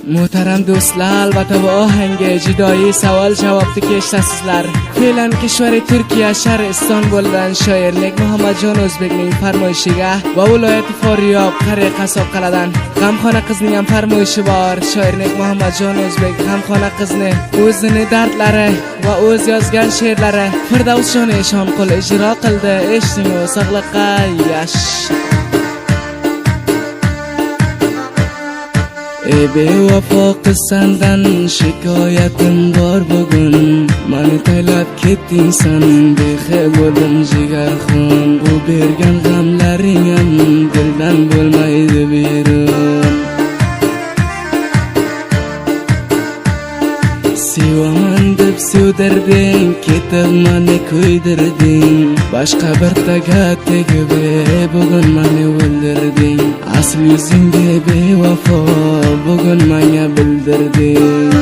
Muhtaram do'stlar, albatta bu ohangga jidoyi savol javobni kesasizlar. Fe'lan kishvari Turkiya shahri Istanbuldan shoirlik Muhammadjon O'zbekning farmoyishiga va viloyati Foryob Qariya Qasob qaladan g'amxona qizning ham farmoyishi bor. Shoirlik Muhammadjon O'zbek g'amxona qizni o'zini dardlari va o'z yozgan she'rlari Firdavsjon Eshonqul ijro qildi. Eshiting u sog'liqqa yash. Ey bevafo qiz, sendan shikoyatim bor bugun. Mani taylab ketding san, behe bo'ldim jigarxon. Bu bergan g'amlaring ham dildan bo'lmaydi berun. Sevaman deb sevdirding, ketib mani ko'ydirding. Boshqa bir taga tegib bugun mani o'ldirding. Asl yuzingga bevafo bugun menga bildirding.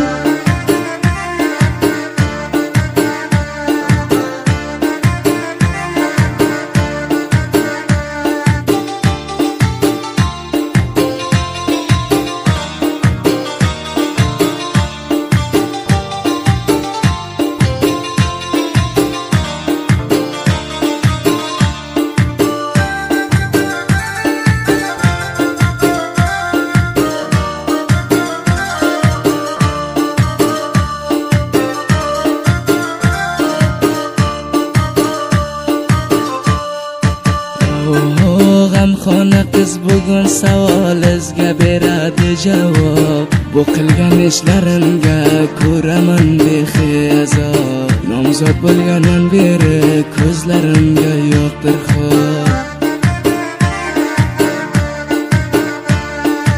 G'amxona qiz bugun savolingizga beradi javob. Bu qilgan ishlarimga ko'raman behizob. Nomzod bo'lgandan beri ko'zlarimga yo'qdir xo'p.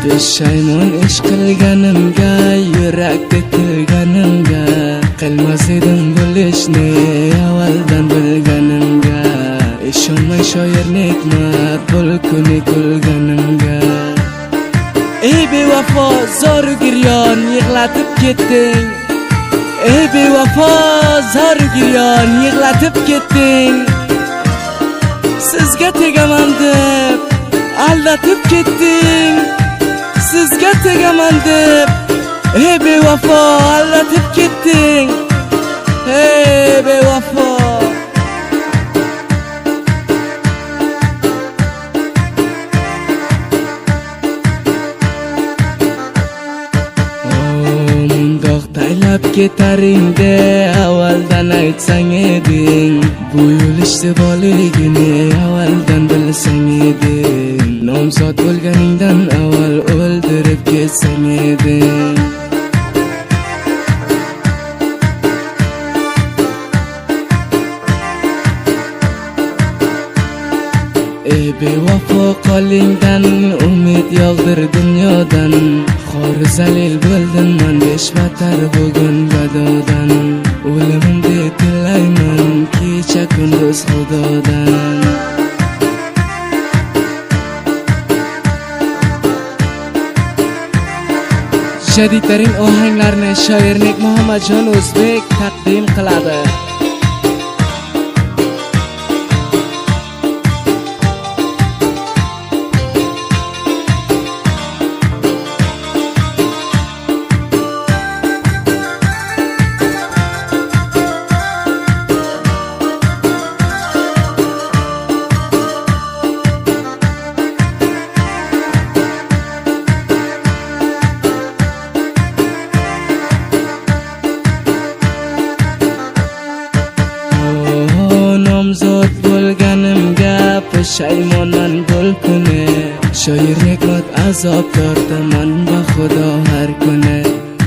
Pushaymon ish qilganimga, yurakda tilganimga. Qilmas edim bo'lishni avvaldan bilganimga. Ishonmay shoir Nekmat bul kuni kulganimga. Ey bevafo zoru giryon yig'latib ketding. Ey bevafo zoru giryon yig'latib ketding. Sizga tegaman deb aldatib ketding. Sizga tegaman deb ey bevafo aldatib ketding. Ey bevafo. Taylab ketaringda avvaldan aytsang eding. Bu yo'l ishtiboligini avvaldan bilsang eding. Nomzod bo'lganingdan avval o'ldirib ketsang eding. Ey bevafo qolingdan umid yog'dir dunyodan. Xori zalil bo'ldim man beshbatar bugun gadodan. O'limimni tilayman kecha kunduz Xudodan. Jadidtarin ohanglarni shoirlik Muhammadjon O'zbek taqdim qiladi. Nomzod bo'lganimga pushaymonman bul kuni. Shoir Nekmat azob tortaman baxudo har kuni.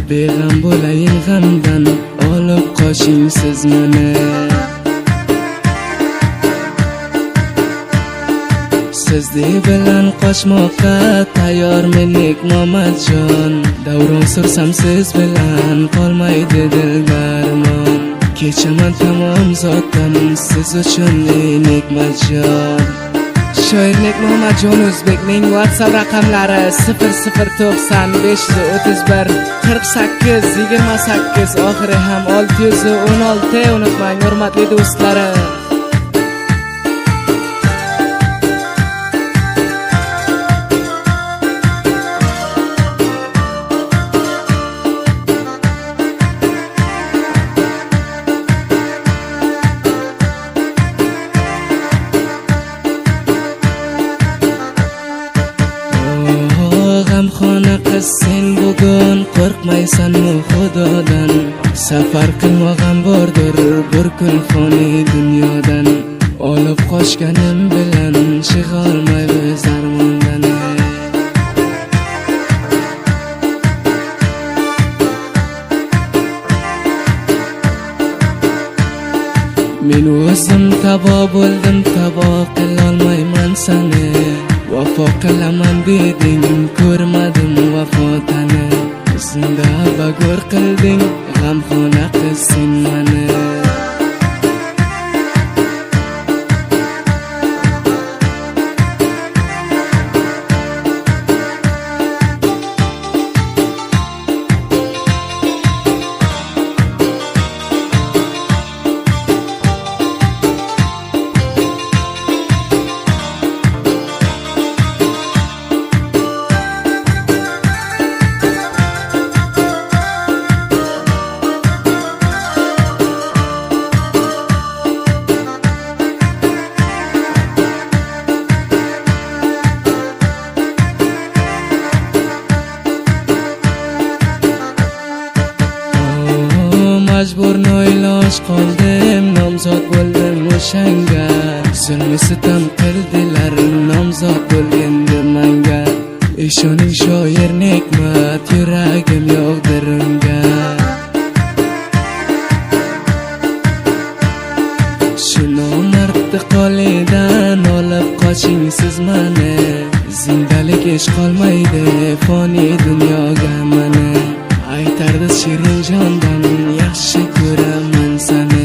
Beg'am bo'layin g'amdan olib qoching siz meni. Sizni bilan qochmoqqa tayyormen Nekmatjon. Davron sursam siz bilan qolmaydi dildarmon. Kechaman tamom zotdan siz uchun Nekmatjon. Shoirlik Muhammadjon O'zbekning WhatsApp raqamlari 0090531 4828, oxiri ham 616. Unutmang hurmatli do'stlarim. sen bugun qo'rqmaysanmi xudodan? Safar qilmag'an bordir bir kun foniy dunyodan. Olib qochganim bilan chig'olmaymiz armondan. Men o'zim tabo bo'ldim, tabo qilolmayman seni. Vafo qilaman deding, ko'rmadim vafotani. Zinda bag'ur qilding, g'amxona qiz sen mani. Majbur noiloj qoldim, nomzod bo'ldim o'shanga. Zulmi sitam qildilar, nomzod bo'lgandim manga. Ishoning shoir Nekmat, yuragim yo'qdir unga. Shu nomardni qolidan olib qoching siz mani. Zindalik ish qolmaydi foniy dunyoga mani. Aytardi shirin jondan, yaxshi ko'raman seni.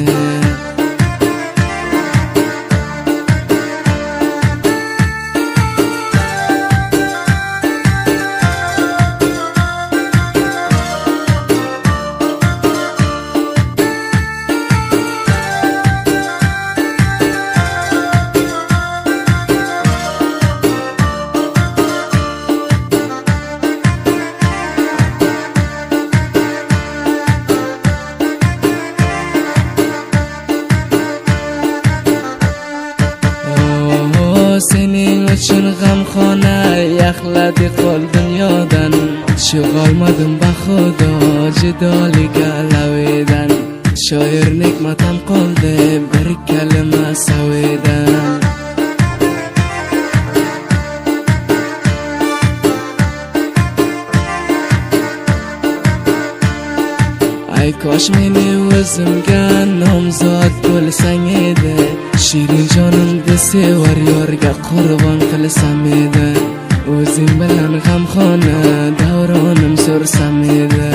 Sening uchun g'amxona yaxladi qol dunyodan. Chig'olmadim bahudo jidolik alavidan. Shoir Nekmatam qoldi bir kalima savidan. Ay kosh meni o'zimga nomzod bo'lsang edi. Shirin jonimni sevar yorga qurbon qilsam edi. O'zing bilan g'amxona davronim sursam edi.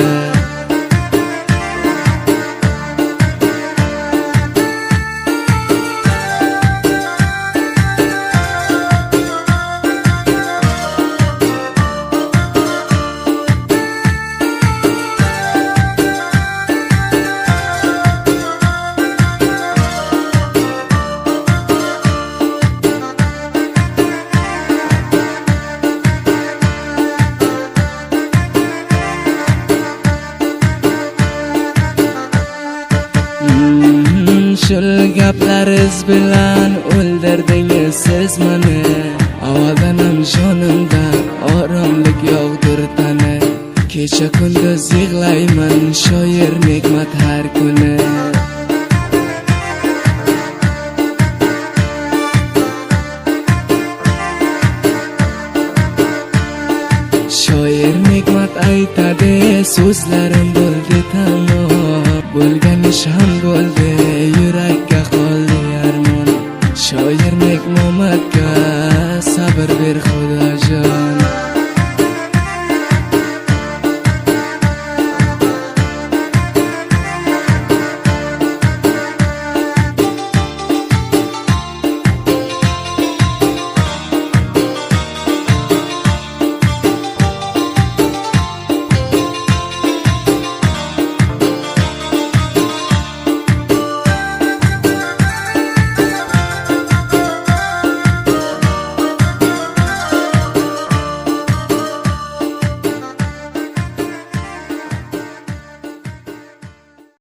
Shul gaplariz bilan o'ldirdingiz siz mani. Avvaldan ham jonimda oromlik yo'qdir tani. Kecha kunduz yig'layman shoir Nekmat har kuni. Shoir Nekmat aytadi, so'zlarim bo'ldi tam